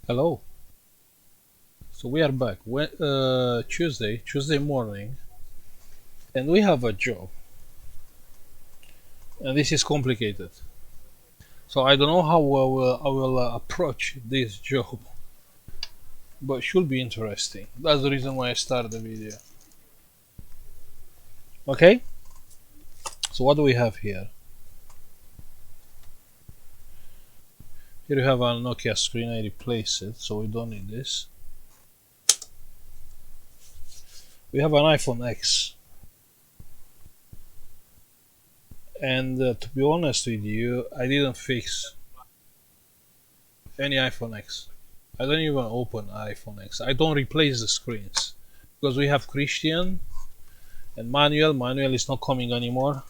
Hello. So we are back. Tuesday morning, and we have a job, and this is complicated. So I don't know how I will approach this job, but it should be interesting. That's the reason why I started the video. Okay. So what do we have here? Here we have a Nokia screen. I replace it, so we don't need this. We have an iPhone X, and to be honest with you, I didn't fix any iPhone X. I don't even open iPhone X. I don't replace the screens because we have Christian and Manuel. Manuel is not coming anymore,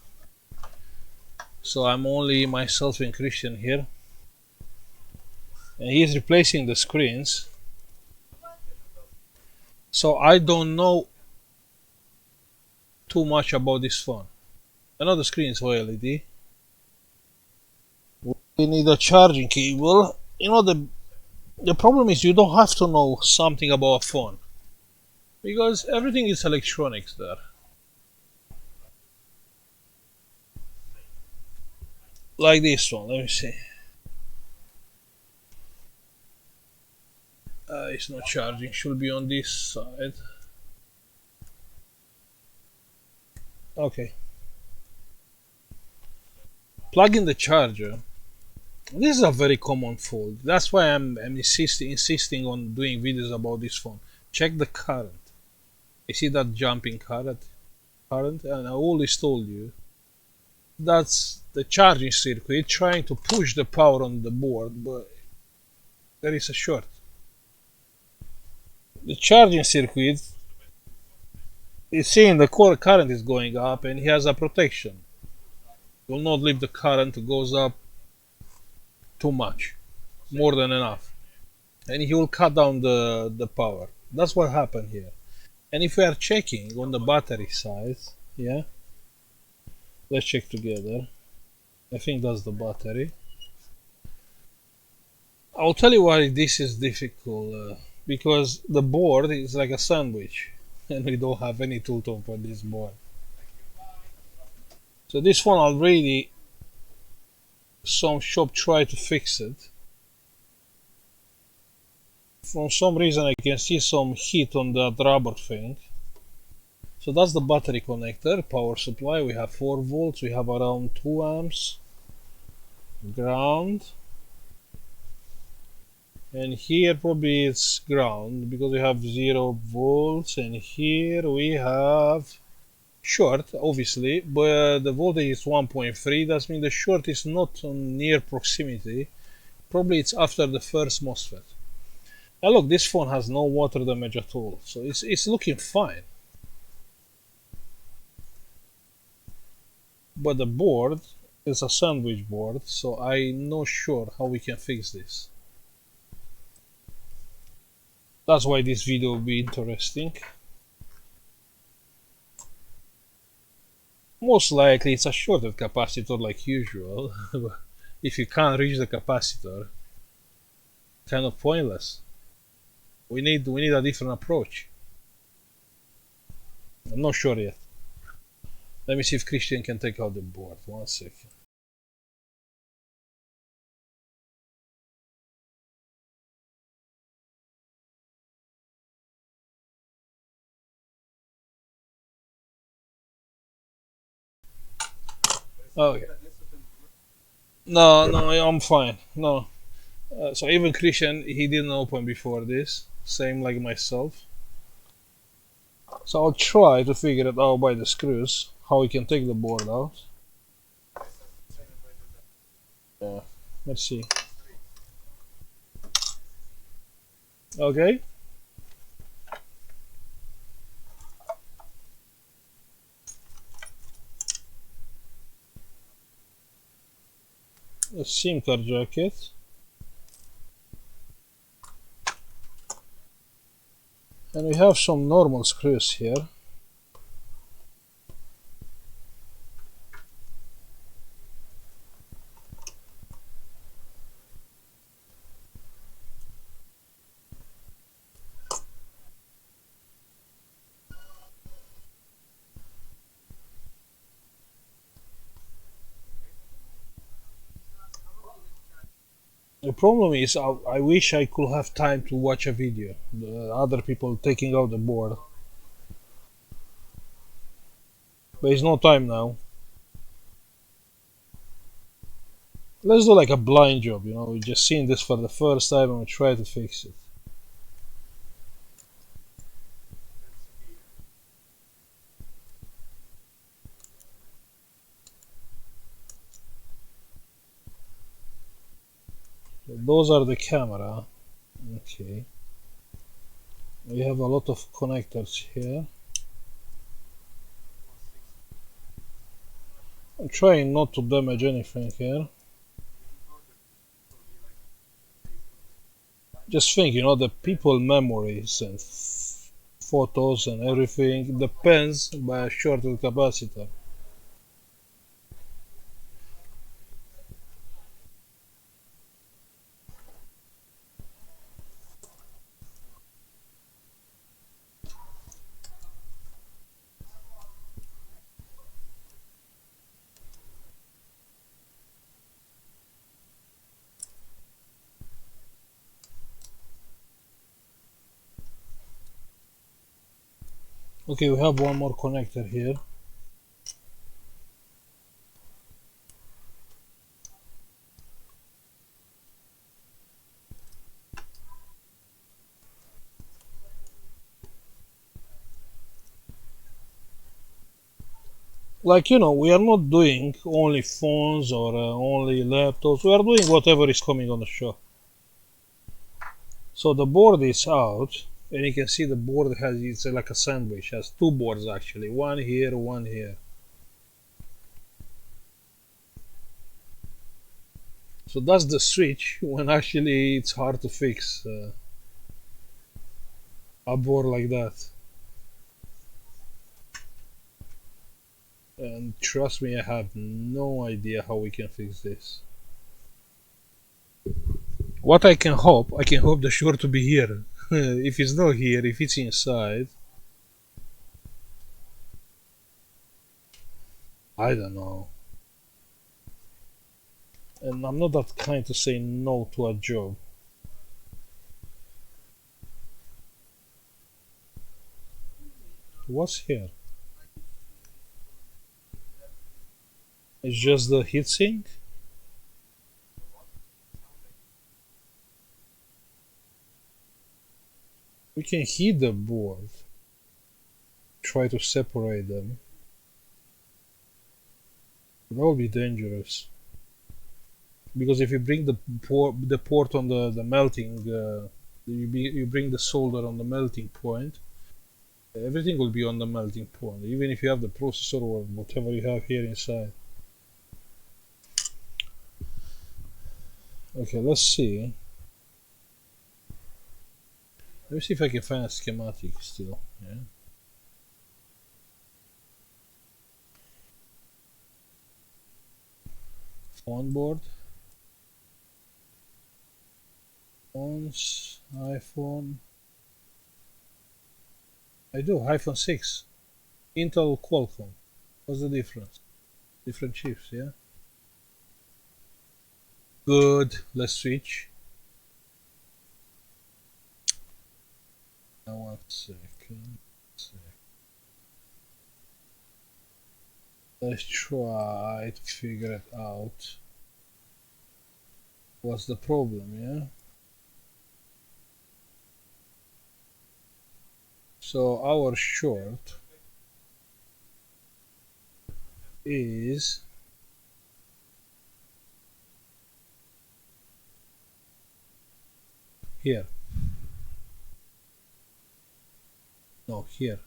so I'm only myself and Christian here, and he is replacing the screens. So I don't know too much about this phone. I know the screen is OLED. We need a charging cable. The problem is you don't have to know something about a phone because everything is electronics there. Like this one. Let me see. It's not charging. Should be on this side. Okay. Plug in the charger. This is a very common fault. That's why I'm insisting on doing videos about this phone. Check the current. You see that jumping current, and I always told you that's the charging circuit trying to push the power on the board, but there is a short. The charging circuit is seeing the core current is going up, and he has a protection. Will not leave the current goes up too much, more than enough, and he will cut down the power. That's what happened here. And if we are checking on the battery size, yeah, let's check together. I think that's the battery. I'll tell you why this is difficult, because the board is like a sandwich, and we don't have any tool tone for this board. So this one already, some shop tried to fix it. For some reason I can see some heat on that rubber thing. So that's the battery connector, power supply. We have 4 volts, we have around 2 amps, ground, and here probably it's ground because we have 0 volts, and here we have short obviously, but the voltage is 1.3. That means the short is not on near proximity. Probably it's after the first MOSFET. Now look, this phone has no water damage at all, so it's looking fine. But the board is a sandwich board, so I'm not sure how we can fix this. That's why this video will be interesting. Most likely it's a shorted capacitor like usual. If you can't reach the capacitor, kind of pointless. We need a different approach. I'm not sure yet. Let me see if Christian can take out the board. 1 second. Okay. No, no, I'm fine. No. So even Christian, he didn't open before this. Same like myself. So I'll try to figure it out by the screws how we can take the board out. Yeah. Let's see. Okay. A SIM card jacket. And we have some normal screws here. problem is, I wish I could have time to watch a video. The other people taking out the board. But it's no time now. Let's do like a blind job, you know, we're just seeing this for the first time and we try to fix it. So those are the camera. Okay. We have a lot of connectors here. I'm trying not to damage anything here. Just think, you know, the people memories and photos and everything depends by a shorted capacitor. Okay, we have one more connector here. Like, you know, we are not doing only phones or only laptops. We are doing whatever is coming on the show. So the board is out, and you can see the board has, it's like a sandwich, has two boards actually, one here, one here. So that's the switch when actually it's hard to fix a board like that. And trust me, I have no idea how we can fix this. What I can hope the short to be here. If it's not here, if it's inside, I don't know. And I'm not that kind to say no to a job. What's here? It's just the heatsink? We can heat the board. Try to separate them. That will be dangerous. Because if you bring the port on the melting, you bring the solder on the melting point, everything will be on the melting point, even if you have the processor or whatever you have here inside. Okay, let's see. Let me see if I can find a schematic still. Yeah. Phone board. Phones, iPhone. I do, iPhone 6. Intel Qualcomm. What's the difference? Different chips, yeah? Good, let's switch. Now 1 second. Let's try to figure it out. What's the problem, yeah? So our short is here. No, here.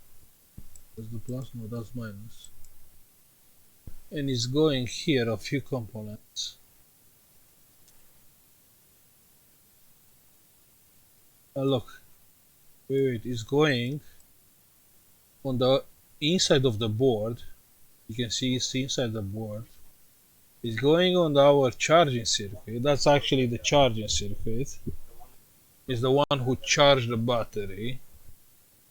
That's the plus, no, that's minus. And it's going here a few components. Look, wait, it's going on the inside of the board. You can see it's inside the board. It's going on our charging circuit. That's actually the charging circuit. It's the one who charged the battery.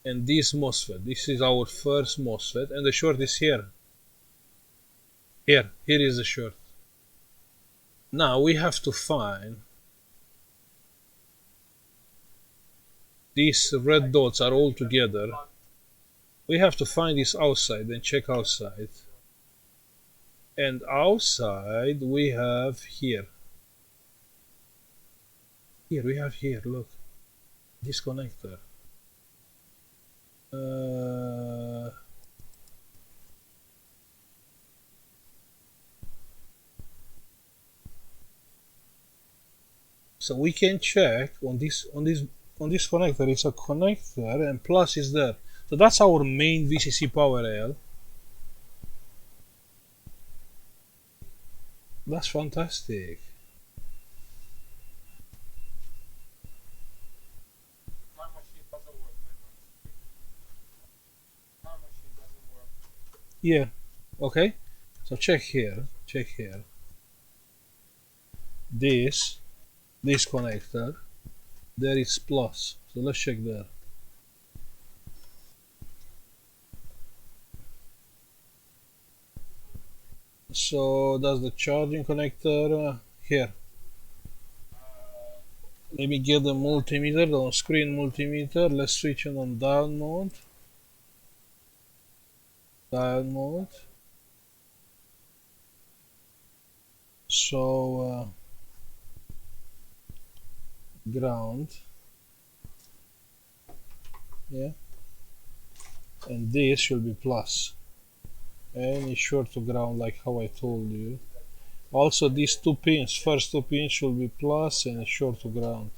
And this MOSFET, this is our first MOSFET, and the short is here. Here is the short. Now we have to find these red dots are all together. We have to find this outside and check outside. And outside we have here. Here we have here, look. This connector. So we can check on this connector. It's a connector and plus is there. So that's our main VCC power rail. That's fantastic. Yeah. Okay. So check here. Check here. This connector. There is plus. So let's check there. So that's the charging connector here. Let me get the multimeter, the on-screen multimeter. Let's switch it on dial mode. Dial mode. So ground. Yeah. And this should be plus. And it's short to ground like how I told you. Also these two pins, first two pins should be plus and it's short to ground.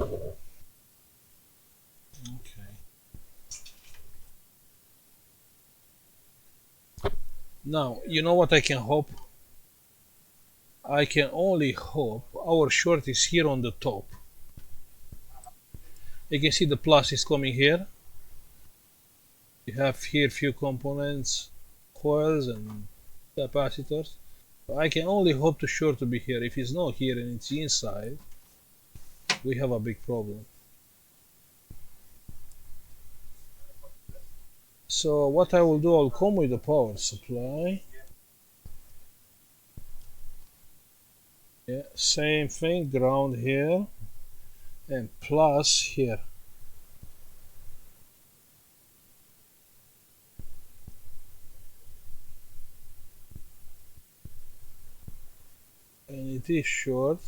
Okay. Now, you know what I can hope? I can only hope our short is here on the top. You can see the plus is coming here. You have here few components, coils and capacitors. I can only hope the short to be here. If it's not here and it's inside, we have a big problem. So what I will do, I'll come with the power supply. Yeah, same thing, ground here and plus here. And it is short,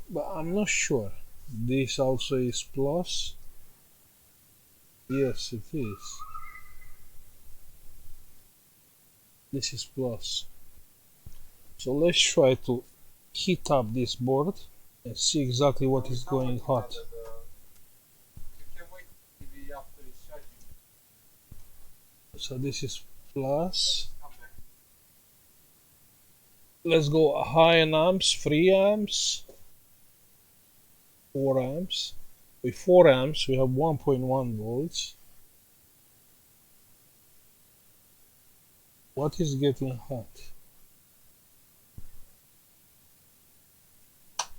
but I'm not sure. This also is plus. Yes, it is. This is plus. So let's try to heat up this board and see exactly what is going hot. So this is plus. Let's go high in amps, 3 amps, 4 amps. With 4 amps we have 1.1 volts. What is getting hot?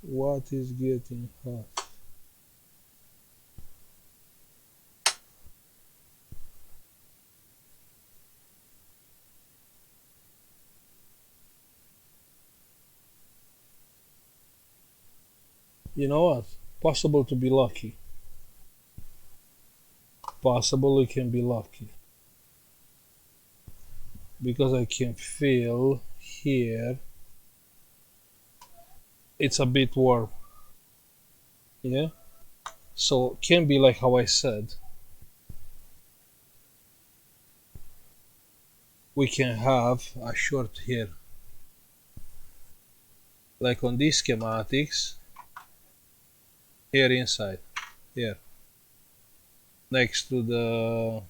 What is getting hot? You know what? Possible to be lucky. Possible we can be lucky. Because I can feel here it's a bit warm. Yeah? So can be like how I said. We can have a short here. Like on these schematics. Here inside. Here. Next to the...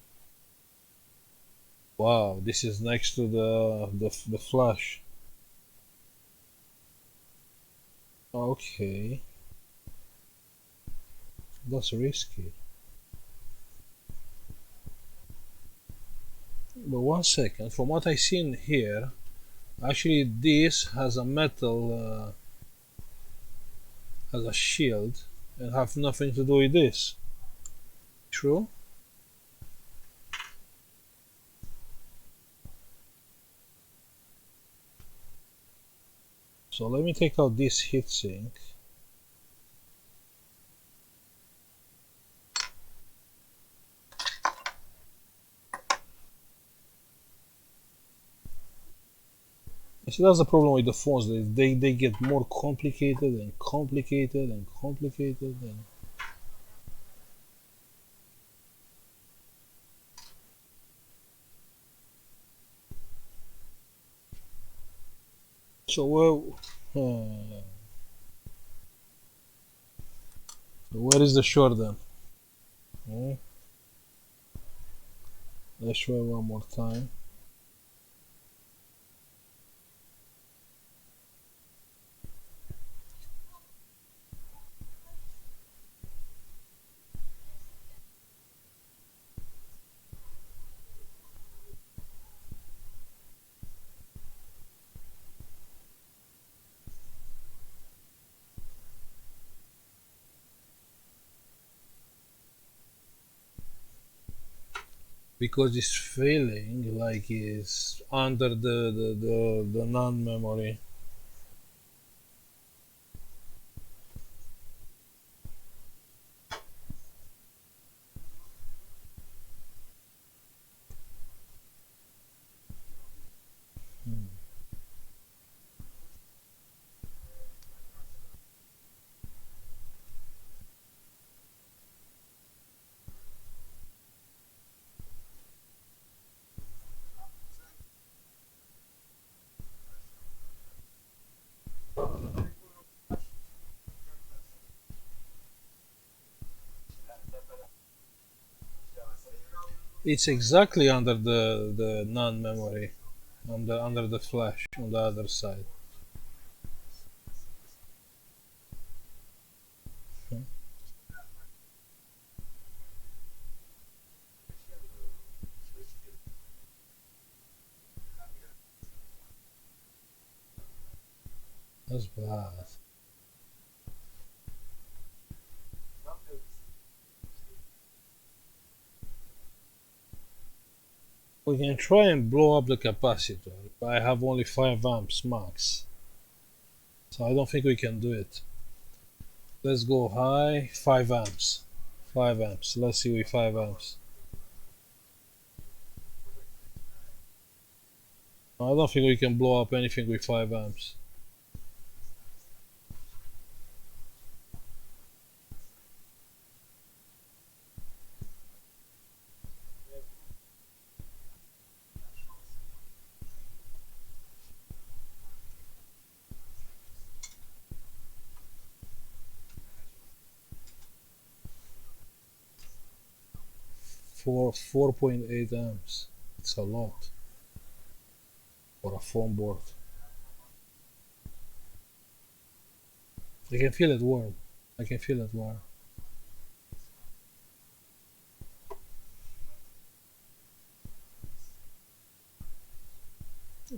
Wow, this is next to the flash. Okay. That's risky. But one second, from what I seen here, actually this has a metal, has a shield and have nothing to do with this. True? So let me take out this heatsink. See, that's the problem with the phones. They get more complicated and complicated and complicated. And so where is the short then? Let's try one more time. Because it's feeling like it's under the non-memory. It's exactly under the non-memory, under the flash on the other side. That's bad. We can try and blow up the capacitor, but I have only 5 amps max. So I don't think we can do it. Let's go high, 5 amps. 5 amps. Let's see with 5 amps. I don't think we can blow up anything with 5 amps. For 4.8 amps. It's a lot for a foam board. I can feel it warm. I can feel it warm.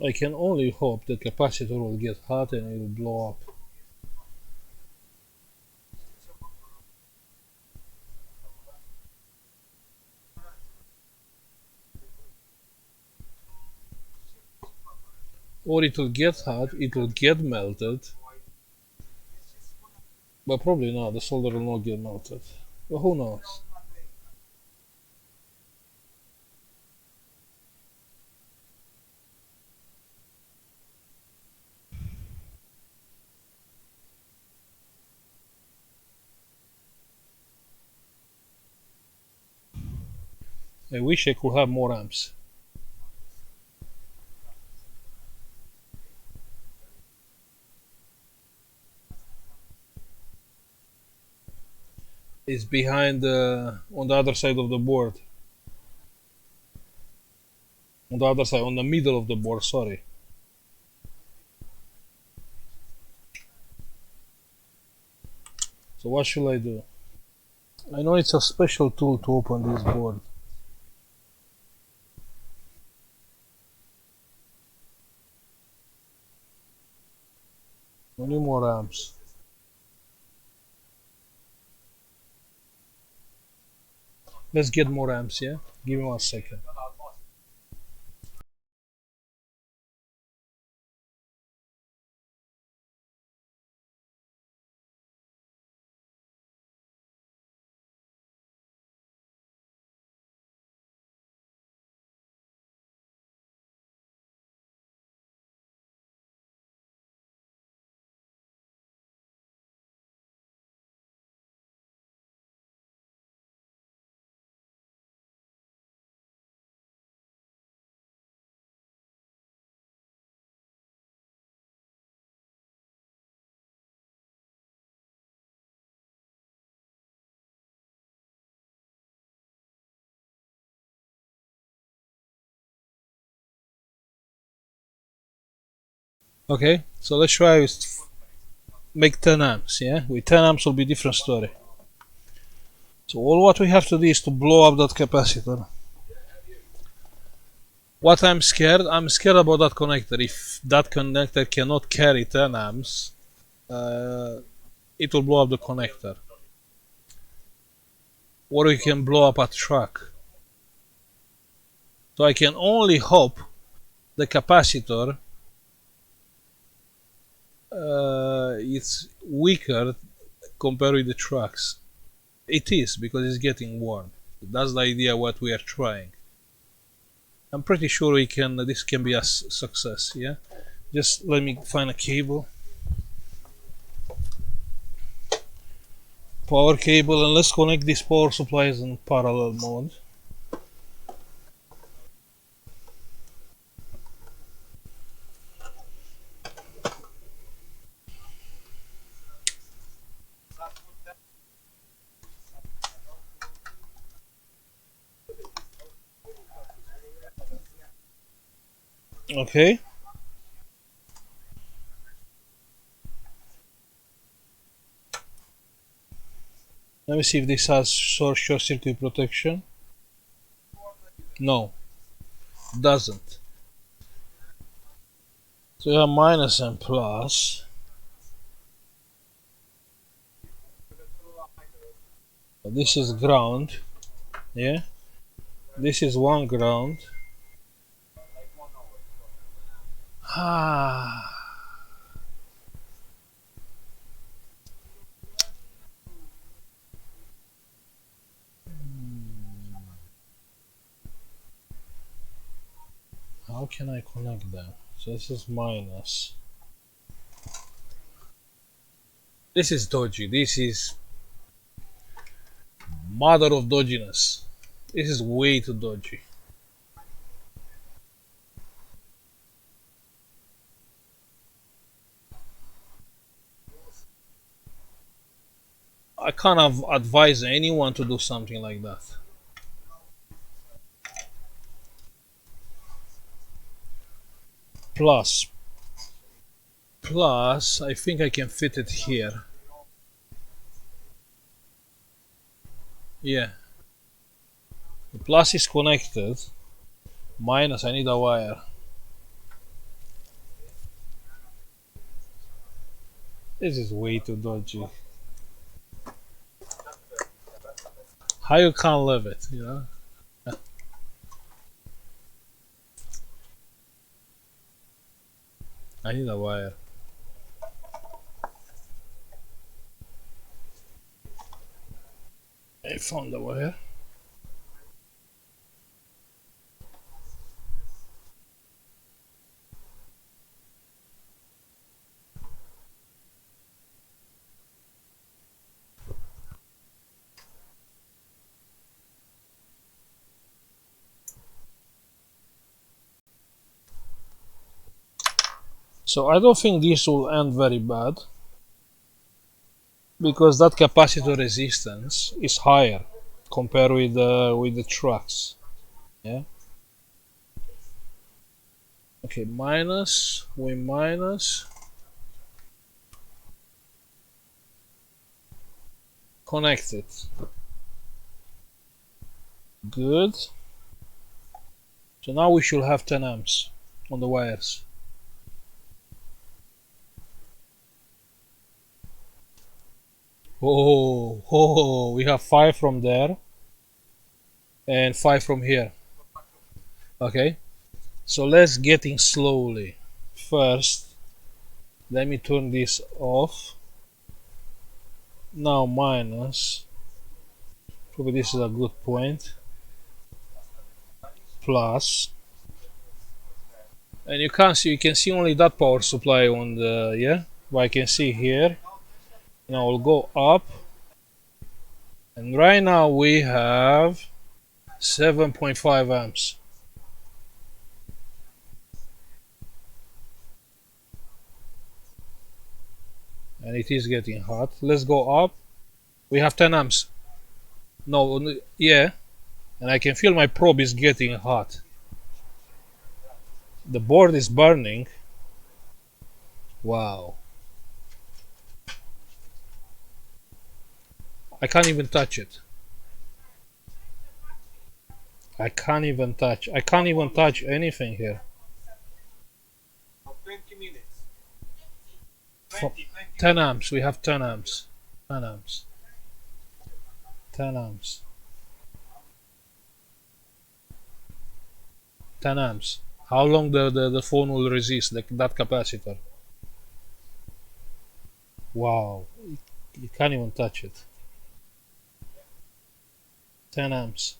I can only hope the capacitor will get hot and it will blow up. Or it will get hot, it will get melted. But probably not, the solder will not get melted. But who knows? I wish I could have more amps. It's behind on the other side of the board. On the other side, on the middle of the board, sorry. So what should I do? I know it's a special tool to open this board. We need more amps. Let's get more amps, yeah? Give me 1 second. Okay, so let's try with make 10 amps, yeah? With 10 amps will be different story. So all what we have to do is to blow up that capacitor. What I'm scared about that connector. If that connector cannot carry 10 amps, it will blow up the connector. Or we can blow up a truck. So I can only hope the capacitor it's weaker compared with the trucks. It is, because it's getting warm. That's the idea what we are trying. I'm pretty sure we can. This can be a success. Yeah. Just let me find a cable. Power cable, and let's connect these power supplies in parallel mode. Okay. Let me see if this has short circuit protection. No, doesn't. So you have minus and plus. This is ground. Yeah. This is one ground. Ah. How can I connect them? So this is minus. This is dodgy. This is mother of dodginess. This is way too dodgy. I can't advise anyone to do something like that. Plus, I think I can fit it here. Yeah. The plus is connected. Minus, I need a wire. This is way too dodgy. How you can't live it, you know? I need a wire. I found the wire. So I don't think this will end very bad, because that capacitor resistance is higher compared with the trucks. Yeah. Okay, minus, we minus. Connected. Good. So now we should have 10 amps on the wires. Oh, we have 5 from there and 5 from here. Okay, so let's get in slowly. First, let me turn this off. Now minus. Probably this is a good point. Plus. And you can see only that power supply on the, yeah, but I can see here. Now we'll go up, and right now we have 7.5 amps. And it is getting hot. Let's go up. We have 10 amps. No, yeah, and I can feel my probe is getting hot. The board is burning. Wow. I can't even touch it. I can't even touch anything here. 10 amps. We have 10 amps. 10 amps. 10 amps. 10 amps. How long the phone will resist that capacitor? Wow. You can't even touch it. 10 amps.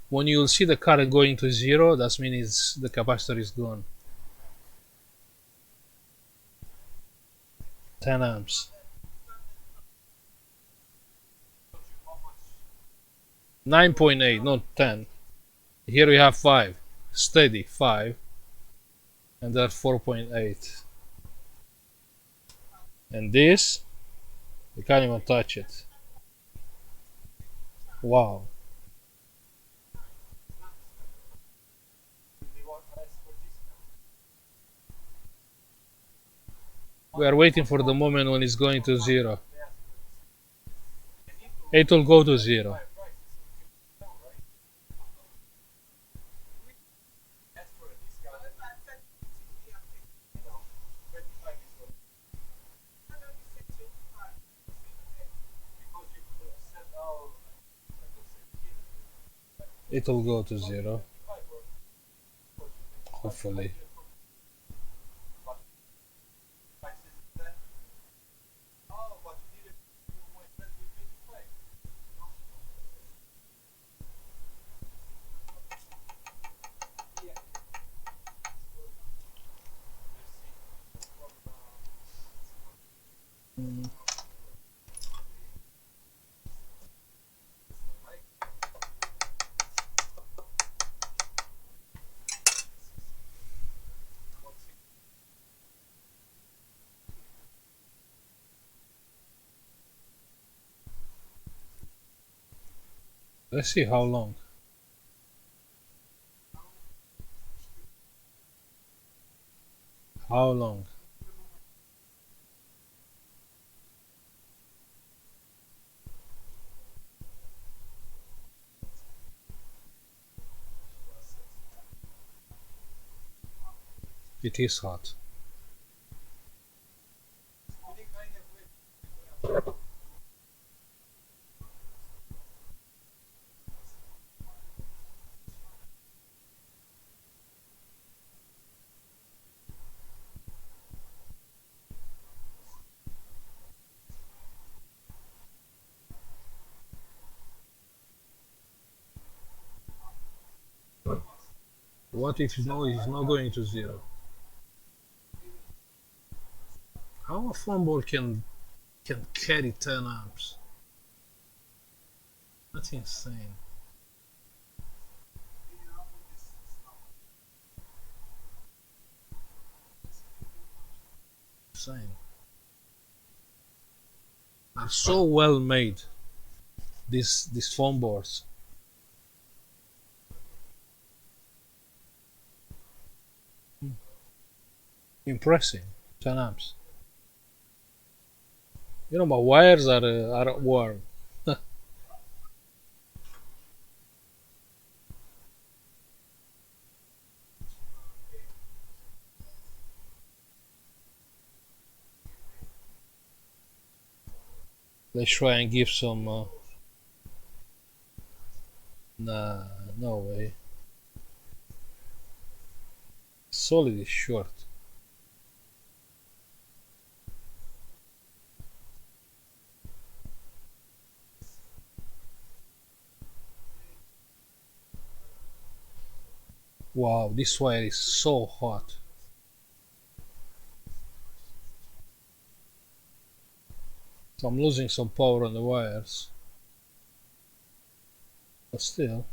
When you'll see the current going to zero, that means the capacitor is gone. 10 amps. 9.8, not 10. Here we have 5. Steady, 5. And that 4.8. And this, you can't even touch it. Wow. We are waiting for the moment when it's going to zero. It will go to zero. It will go to zero. Hopefully. Let's see how long. How long? It is hot. What if it's not going to zero? How a phone board can carry 10 amps? That's insane. Insane. Are so well made. These phone boards. Impressive. 10 amps. You know, my wires are warm. Let's try and give some. Nah, no way. Solid is short. Wow, this wire is so hot. So I'm losing some power on the wires. But still.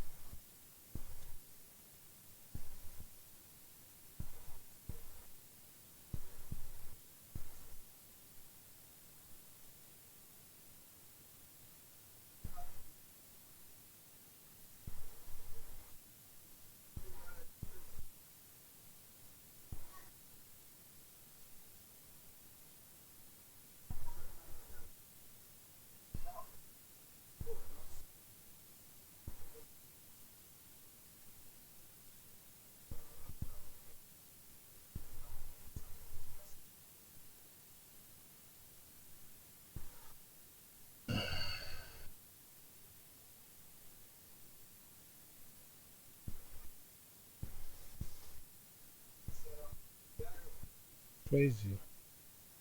Crazy.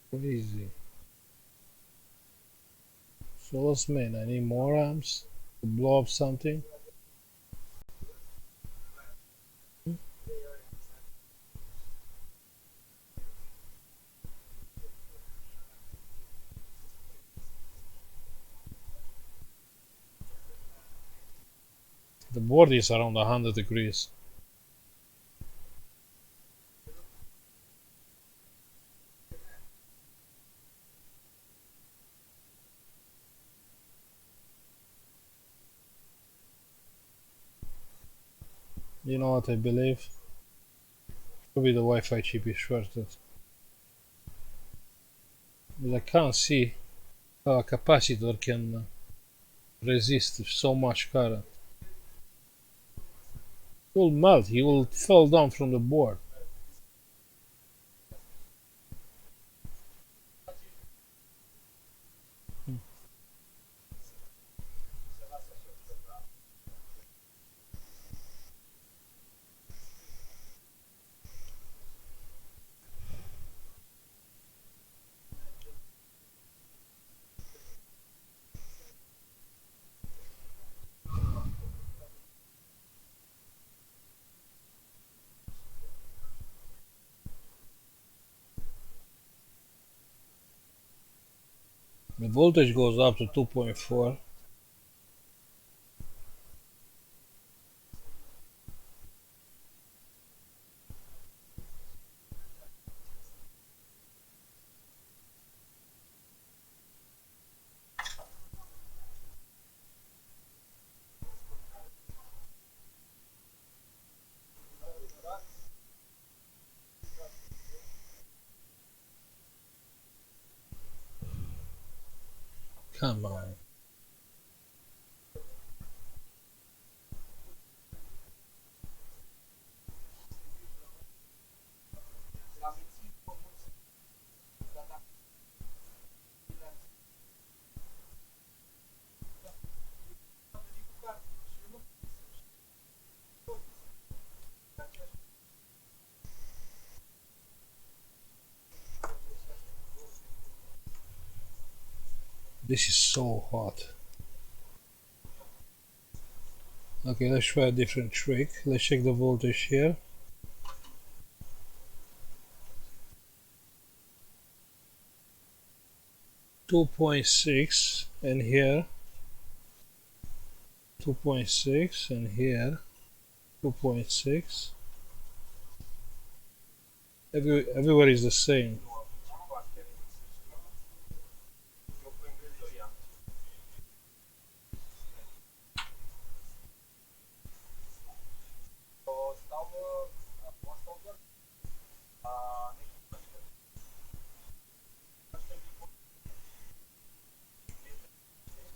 Crazy. So what's mean? I need more amps to blow up something? The board is around 100 degrees. You know what I believe? Probably the Wi-Fi chip is shorted. But I can't see how a capacitor can resist so much current. It will melt, he will fall down from the board. The voltage goes up to 2.4. Come on. This is so hot. Okay, let's try a different trick. Let's check the voltage here. 2.6 and here 2.6 and here 2.6. Everywhere is the same.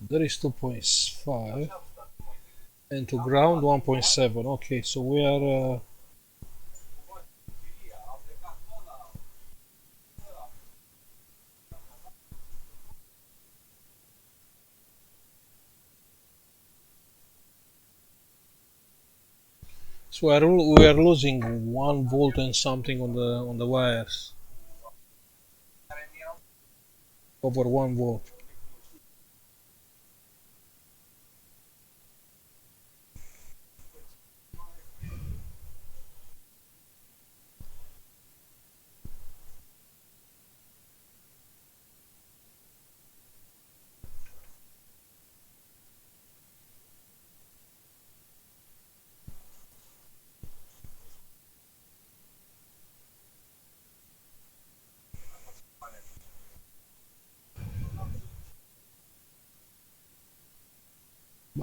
There is 2.5 and to ground 1.7. Okay, so we are so we are losing 1 volt and something on the wires, over 1 volt.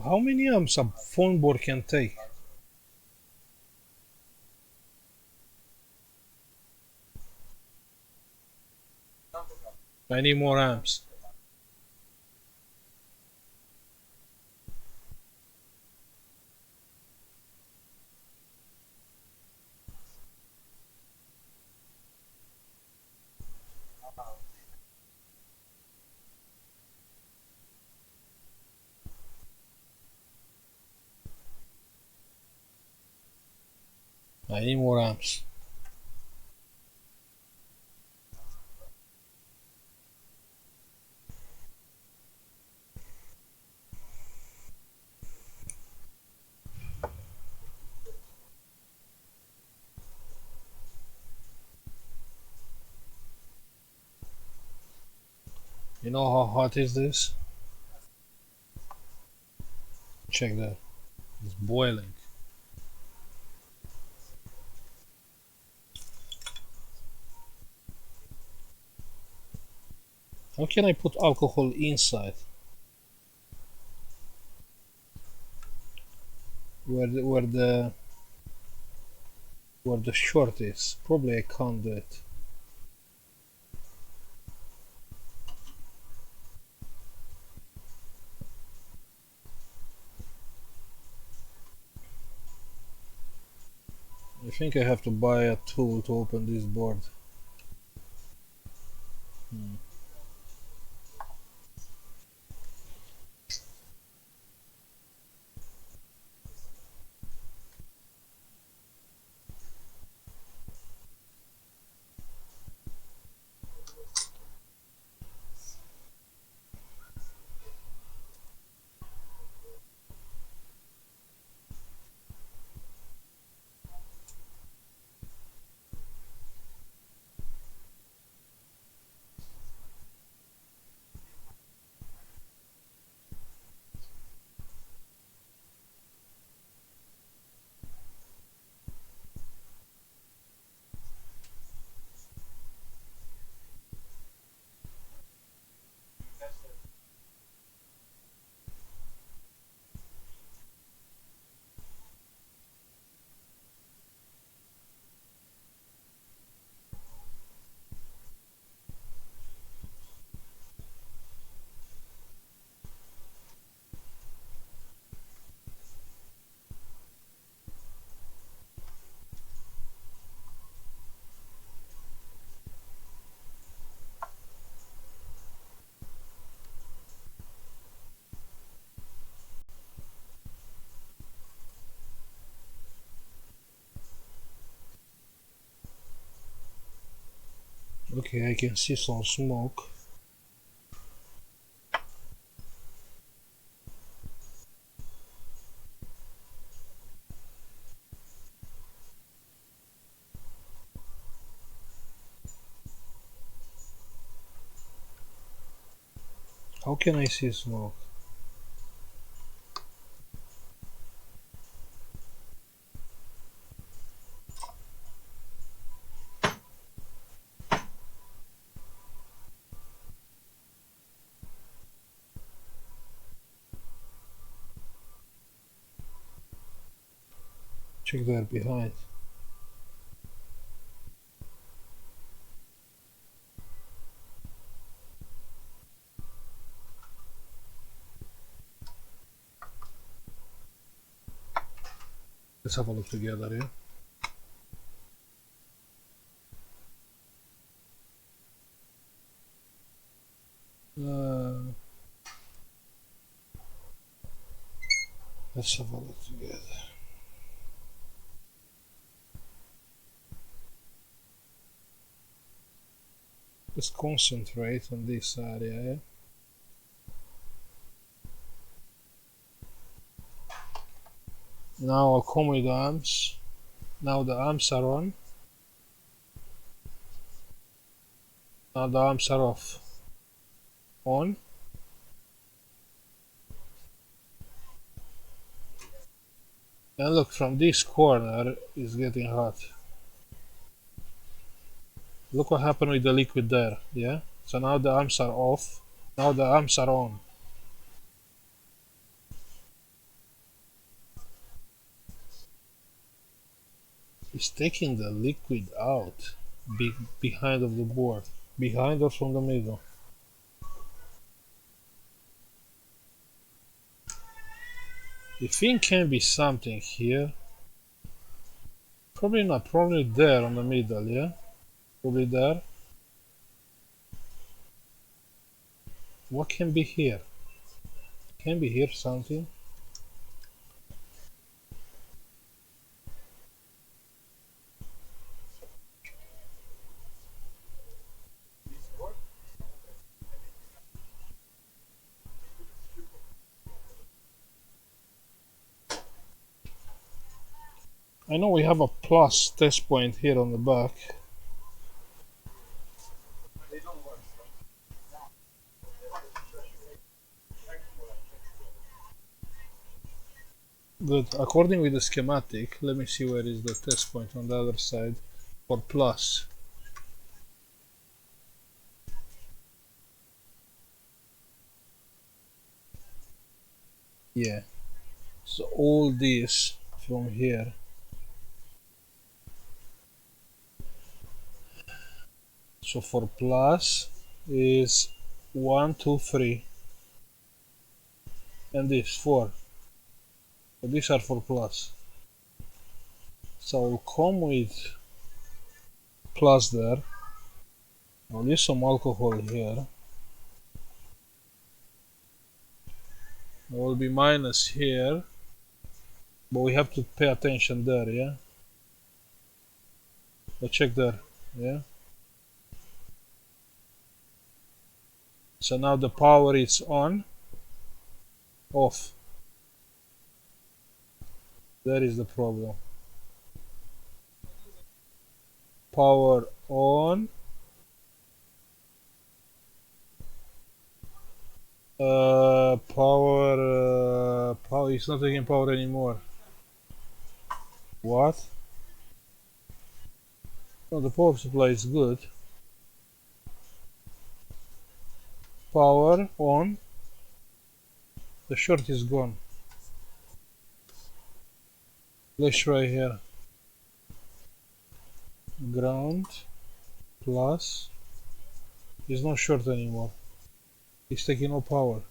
How many amps a phone board can take? I need more amps. I need more amps. You know how hot is this? Check that. It's boiling. How can I put alcohol inside? Where the short is? Probably I can't do it. I think I have to buy a tool to open this board. Hmm. Okay, I can see some smoke. How can I see smoke? Check that behind. Let's have a look together, yeah? Let's have a look together. Let's concentrate on this area, yeah? Now I'll come with the arms. Now the arms are on. Now the arms are off. On. And look, from this corner it's getting hot. Look what happened with the liquid there, yeah? So now the arms are off. Now the arms are on. It's taking the liquid out behind of the board. Behind or from the middle. The thing can be something here. Probably not, probably there on the middle, yeah? Probably there. What can be here? Can be here something. I know we have a plus test point here on the back. Good. According with the schematic, let me see where is the test point on the other side for plus. Yeah. So all this from here. So for plus is 1, 2, 3, and this 4. So these are for plus. So I'll come with plus there. I'll use some alcohol here. There will be minus here, but we have to pay attention there, yeah? Let's check there, yeah? So now the power is on, off. That is the problem. Power on. Power, it's not taking power anymore. What? No, the power supply is good. Power on. The short is gone. Let's try here. Ground plus. It's not short anymore. It's taking no power.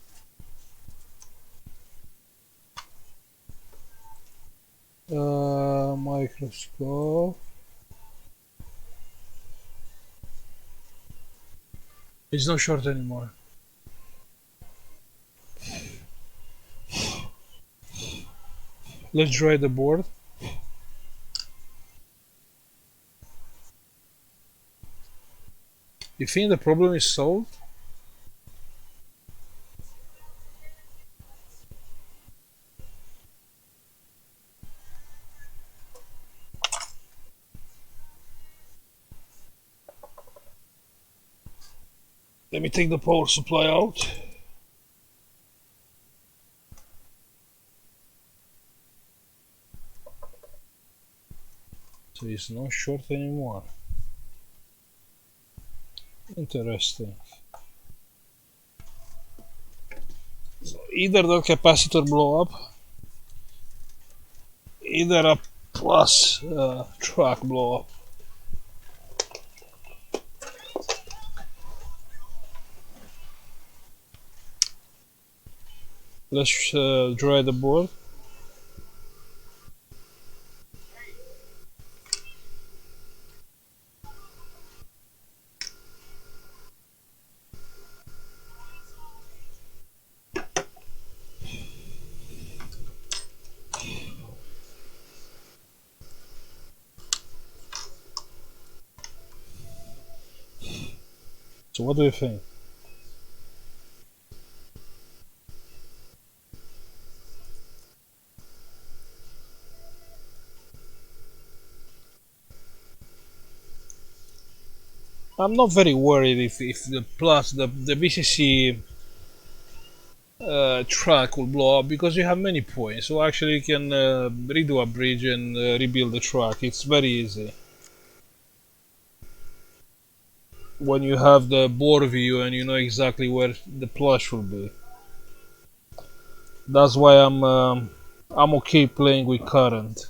Microscope. It's not short anymore. Let's dry the board. You think the problem is solved? Let me take the power supply out. So it's not short anymore. Interesting. So either the capacitor blow up, either a plus track blow up. Let's dry the board. So what do you think? I'm not very worried if the plus the VCC track will blow up because you have many points. So actually you can redo a bridge and rebuild the track. It's very easy. When you have the board view and you know exactly where the plush will be. That's why I'm okay playing with current.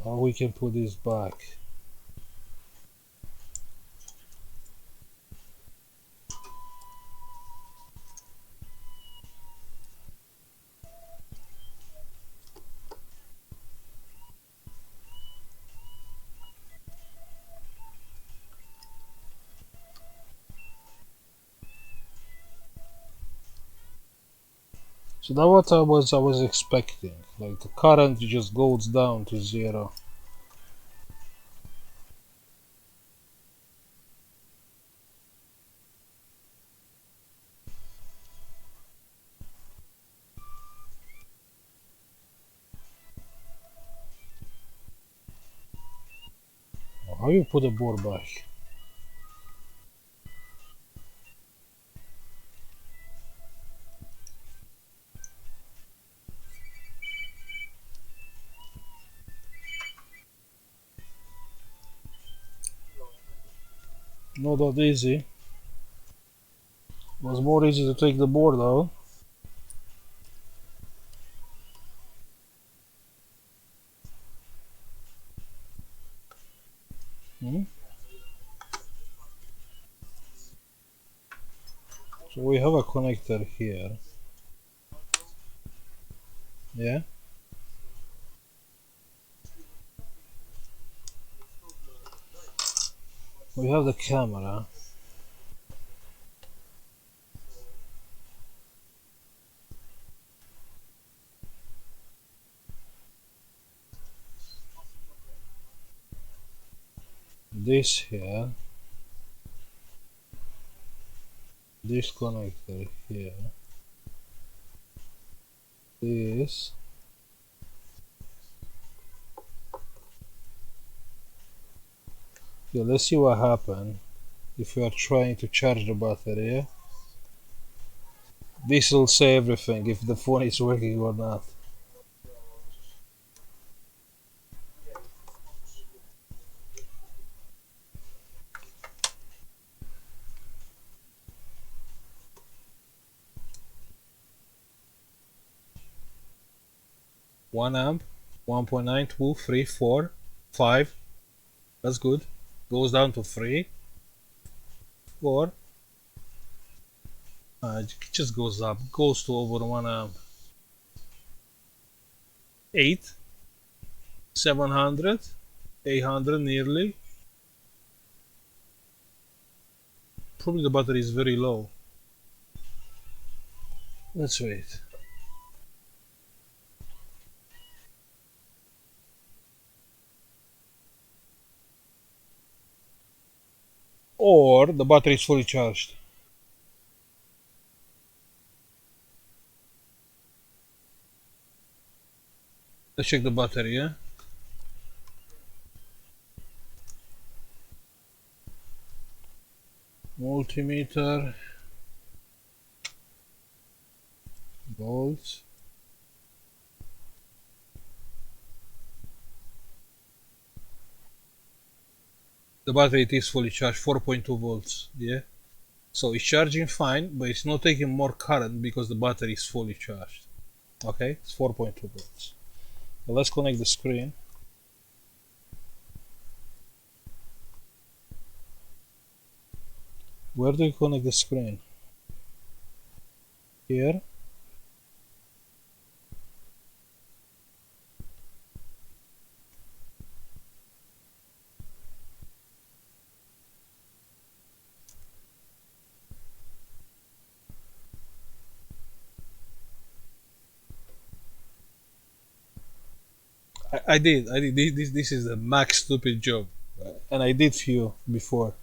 How we can put this back? So that's what I was expecting. Like the current just goes down to 0. How you put a board back? Not that easy. It was more easy to take the board out. Hmm? So we have a connector here. Yeah? We have the camera. This here. This connector here. This. Yeah, let's see what happens if you are trying to charge the battery. Yeah? This will say everything if the phone is working or not. One amp, 1.9234, 5. That's good. Goes down to 3, 4. It just goes up. Goes to over 1 amp. 8, 700, 800 nearly. Probably the battery is very low. Let's wait. Or the battery is fully charged. Let's check the battery, yeah? Multimeter. Volts. The battery is fully charged, 4.2 volts, yeah? So it's charging fine, but it's not taking more current because the battery is fully charged. Okay, it's 4.2 volts. So let's connect the screen. Where do you connect the screen? Here? I did. This is the max stupid job. And I did few before.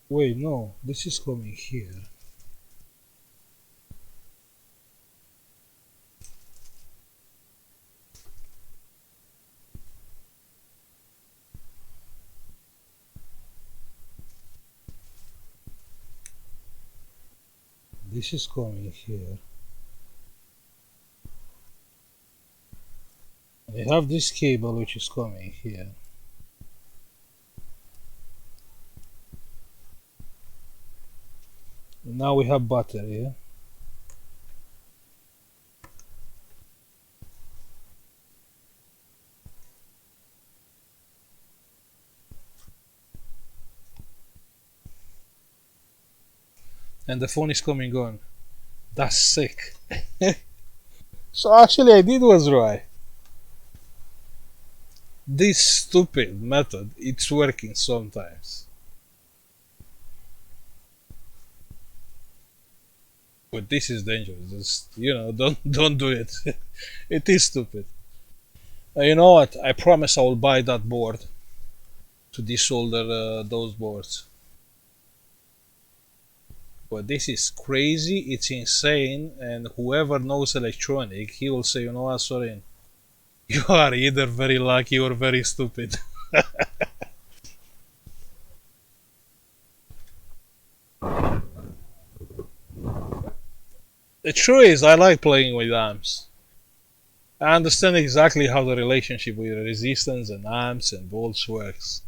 Wait, no, this is coming here. This is coming here. I have this cable which is coming here. Now we have battery, yeah? And the phone is coming on. That's sick. So actually I did was right. This stupid method, it's working sometimes. But this is dangerous. Don't do it. It is stupid. You know what? I promise I will buy that board to desolder those boards. But this is crazy, it's insane, and whoever knows electronic, he will say, you know what, Soren, you are either very lucky or very stupid. The truth is, I like playing with amps. I understand exactly how the relationship with resistance and amps and volts works.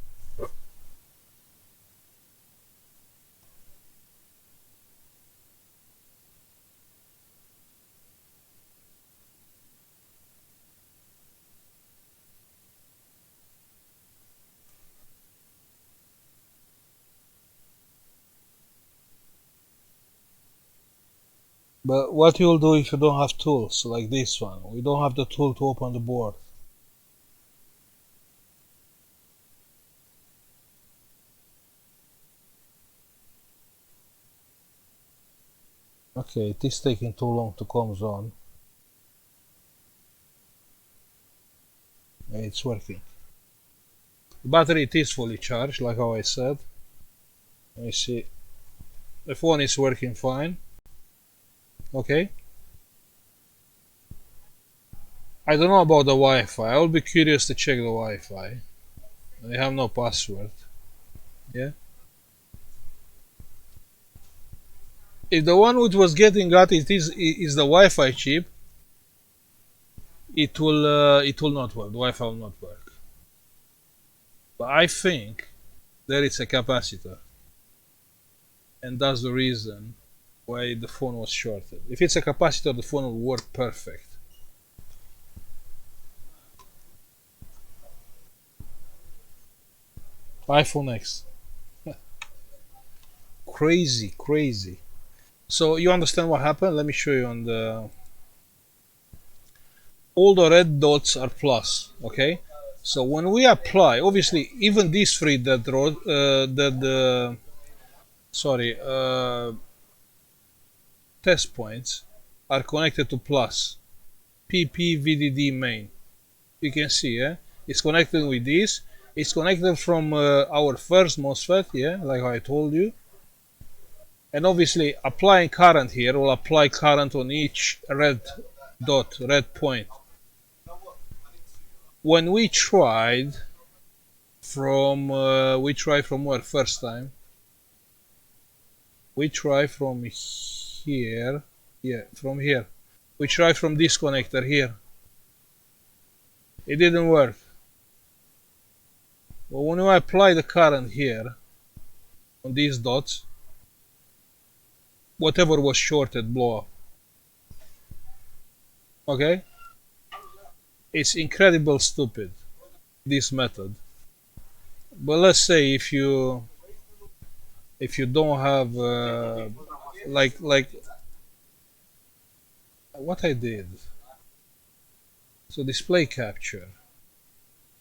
But what you'll do if you don't have tools like this one? We don't have the tool to open the board. Okay, it is taking too long to come on. It's working. The battery it is fully charged, like how I said. Let me see. The phone is working fine. Okay. I don't know about the Wi-Fi. I'll be curious to check the Wi-Fi. I have no password. Yeah. If the one which was getting at it is the Wi-Fi chip, it will not work. The Wi-Fi will not work. But I think there is a capacitor, and that's the reason why the phone was shorted. If it's a capacitor, the phone will work perfect. iPhone X. Crazy, crazy. So you understand what happened? Let me show you on the. All the red dots are plus. Okay. So when we apply, obviously, even these three test points are connected to plus. PP VDD main. You can see, yeah, it's connected with this. It's connected from our first MOSFET, yeah, like I told you. And obviously, applying current here will apply current on each red dot, red point. When we tried from where first time? We try from here, yeah, from here. We try from this connector here. It didn't work. But when we apply the current here on these dots, whatever was shorted blow up. Okay? It's incredible stupid, this method. But let's say if you don't have like what I did. So display capture,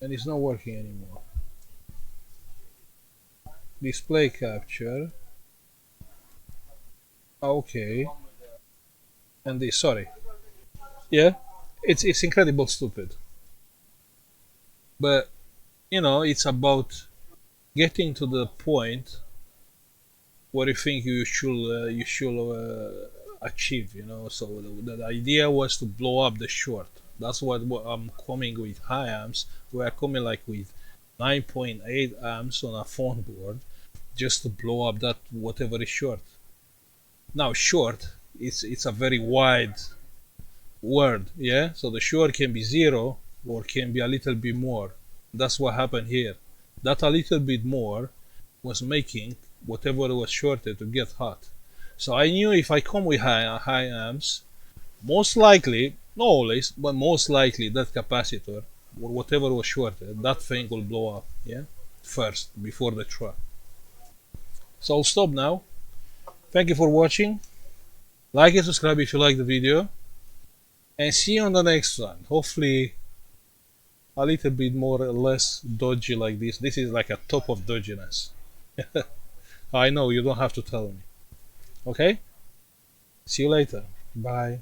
and it's not working anymore. Display capture. Okay. And this, sorry. Yeah, it's incredible stupid. But you know, it's about getting to the point where you think you should achieve. You know, so the idea was to blow up the short. That's what I'm coming with high amps. We are coming like with 9.8 amps on a phone board just to blow up that whatever is short. Now short, it's a very wide word, yeah. So the short can be 0 or can be a little bit more. That's what happened here. That a little bit more was making whatever was shorted to get hot. So I knew if I come with high amps, most likely, not always, but most likely that capacitor or whatever was shorted, that thing will blow up, yeah, first before the truck. So I'll stop now. Thank you for watching. Like and subscribe if you like the video, and see you on the next one. Hopefully a little bit more or less dodgy like this. This is like a top of dodginess. I know, you don't have to tell me. Okay? See you later. Bye.